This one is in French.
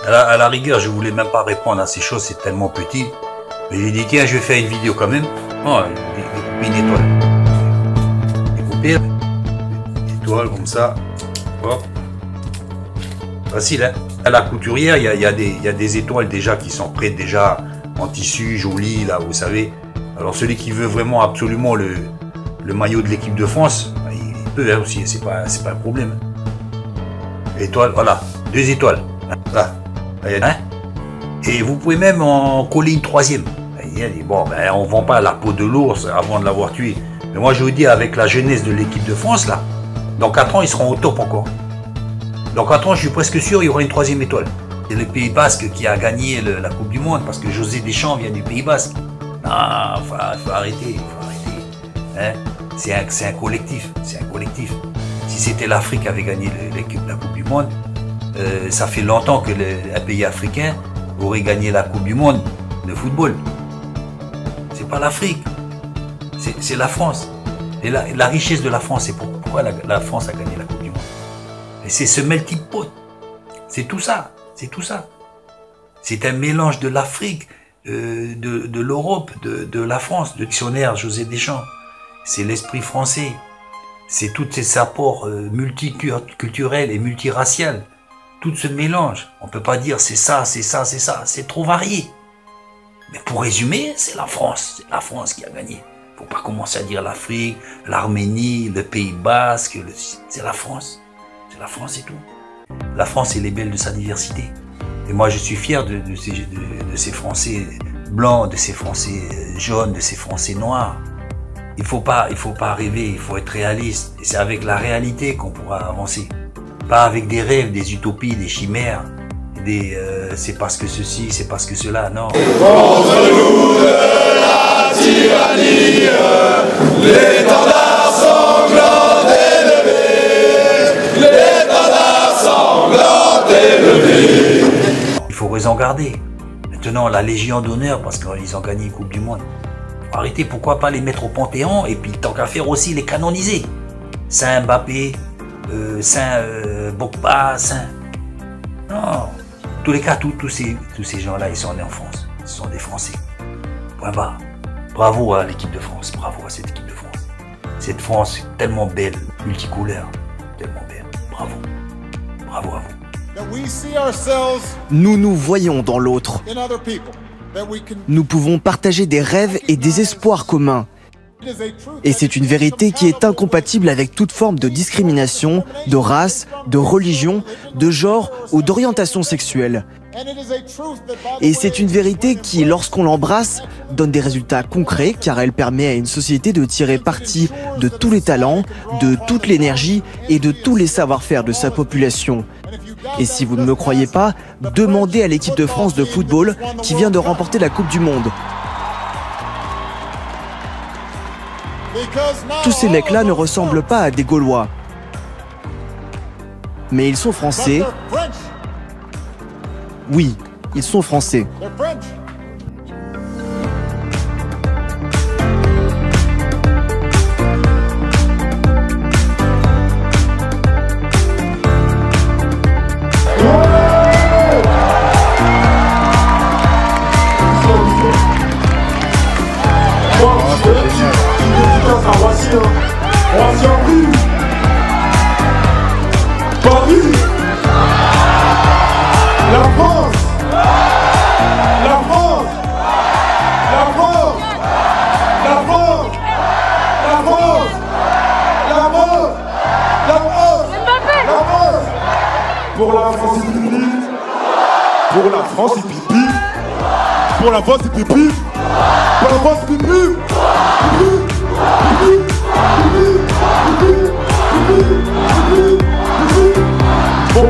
À la rigueur, je voulais même pas répondre à ces choses, c'est tellement petit. Mais j'ai dit, tiens, je vais faire une vidéo quand même. Oh, découper une étoile. Découper une étoile comme ça. Hop. Facile, hein. À la couturière, il y a des étoiles déjà qui sont prêtes déjà en tissu, joli, là, vous savez. Alors celui qui veut vraiment absolument le maillot de l'équipe de France, il peut hein, aussi, c'est pas un problème. Étoile, voilà, 2 étoiles. Là, hein. Et vous pouvez même en coller une 3e. Bon, ben, on vend pas la peau de l'ours avant de l'avoir tué. Mais moi, je vous dis, avec la jeunesse de l'équipe de France, là, dans 4 ans, ils seront au top encore. Dans 4 ans, je suis presque sûr, il y aura une 3e étoile. C'est le Pays Basque qui a gagné la Coupe du Monde, parce que José Deschamps vient du Pays Basque. Non, faut arrêter, Hein? C'est un collectif, c'est un collectif. Si c'était l'Afrique qui avait gagné la Coupe du Monde, ça fait longtemps que un pays africain aurait gagné la Coupe du Monde de football. C'est pas l'Afrique, c'est la France. Et la richesse de la France, c'est pourquoi la France a gagné la Coupe du Monde. Et c'est ce melting pot. C'est tout ça, c'est tout ça. C'est un mélange de l'Afrique, de l'Europe, de la France, le dictionnaire José Deschamps. C'est l'esprit français. C'est tous ces apports multiculturels et multiraciaux. Tout ce mélange. On peut pas dire c'est ça, c'est ça, c'est ça. C'est trop varié. Mais pour résumer, c'est la France. C'est la France qui a gagné. Faut pas commencer à dire l'Afrique, l'Arménie, le Pays Basque. C'est la France. C'est la France et tout. La France, elle est belle de sa diversité. Et moi, je suis fier de ces Français blancs, de ces Français jaunes, de ces Français noirs. Il faut pas rêver, il faut être réaliste. Et c'est avec la réalité qu'on pourra avancer. Pas avec des rêves, des utopies, des chimères, c'est parce que ceci, c'est parce que cela, non. Contre nous de la tyrannie, l'étendard sanglant élevé, l'étendard sanglant élevé. Il faut raison garder. Maintenant, la Légion d'honneur, parce qu'ils ont gagné une Coupe du Monde. Faut arrêter, pourquoi pas les mettre au Panthéon, et puis tant qu'à faire aussi les canoniser. Saint Mbappé, Saint Bokba, Saint... Non. En tous les cas, tous ces gens-là, ils sont nés en France. Ils sont des Français. Point barre. Bravo à l'équipe de France. Bravo à cette équipe de France. Cette France tellement belle, multicouleur. Tellement belle. Bravo. Bravo à vous. Nous nous voyons dans l'autre. Nous pouvons partager des rêves et des espoirs communs. Et c'est une vérité qui est incompatible avec toute forme de discrimination, de race, de religion, de genre ou d'orientation sexuelle. Et c'est une vérité qui, lorsqu'on l'embrasse, donne des résultats concrets car elle permet à une société de tirer parti de tous les talents, de toute l'énergie et de tous les savoir-faire de sa population. Et si vous ne me croyez pas, demandez à l'équipe de France de football qui vient de remporter la Coupe du Monde. Tous ces mecs-là ne ressemblent pas à des Gaulois. Mais ils sont français. Oui, ils sont français. Voici en rue. Paris. La France. La France. La France. La France. La France. La France. La France. La France. Pour la France et pipi. Pour la France et pipi. Pour la France et pipi. Pour la France et pipi. Bon,